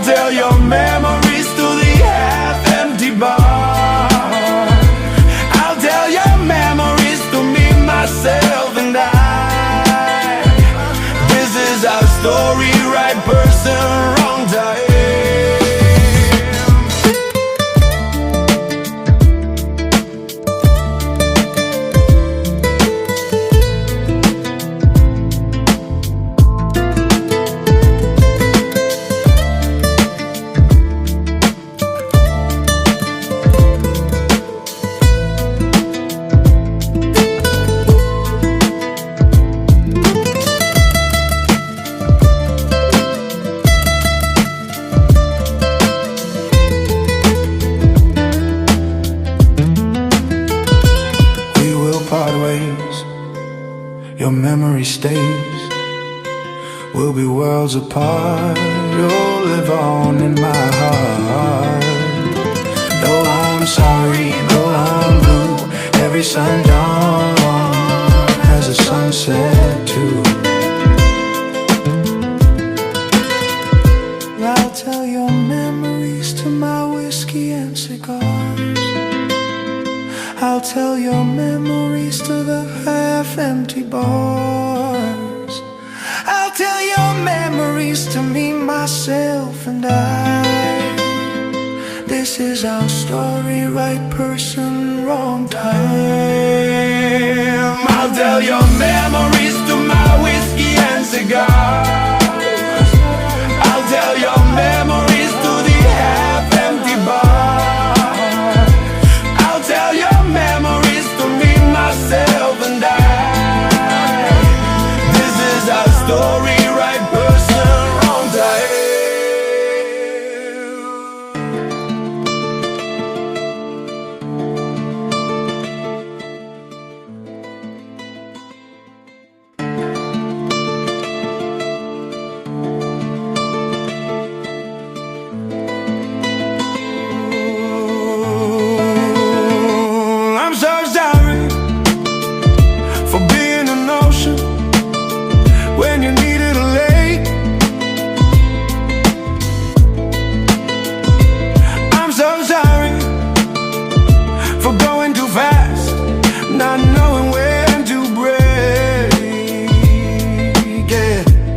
tell your memories to the half-empty bar. I'll tell your memories to me, myself, and I. This is our story, right person, wrong time. Your memory stays. We'll be worlds apart. You'll live on in my heart. Though I'm sorry, though I'm blue, every sundown has a sunset too. I'll tell your memories to my whiskey and cigars. I'll tell your memories to the half-empty bars. I'll tell your memories to me, myself, and I. This is our story, right person, wrong time. I'll tell your memories to my whiskey and cigars. I'll tell your memories to the half-empty bar. I'll tell your memories to me, myself, and I. This is our story, right person, wrong time. I'm so sorry for being an ocean when you needed a lake. I'm so sorry for going too fast, not knowing when to break.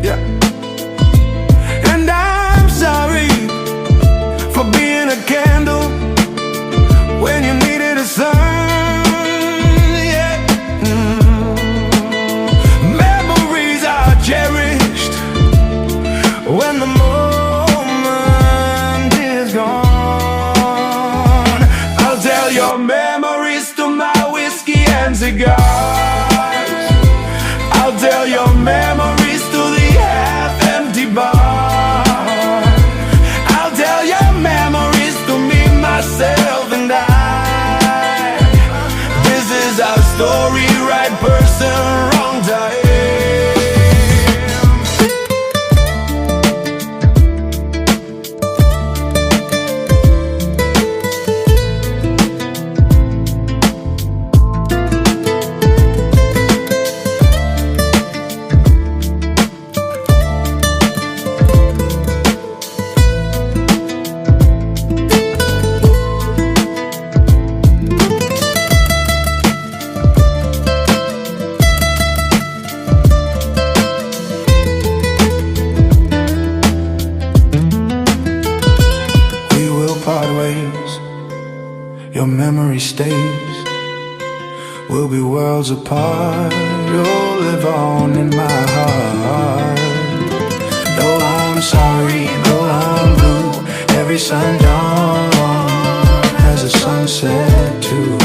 Yeah. And I'm sorry for being a candle when you needed a sun. Cherished when the moment is gone. I'll tell your memories to my whiskey and cigars. I'll tell your memories to the half-empty bar. I'll tell your memories to me, myself, and I. This is our story, right person, wrong time. Your memory stays. We'll be worlds apart. You'll live on in my heart. Though I'm sorry, though I'm blue, every sundown has a sunset too.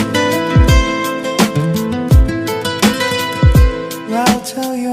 I'll tell you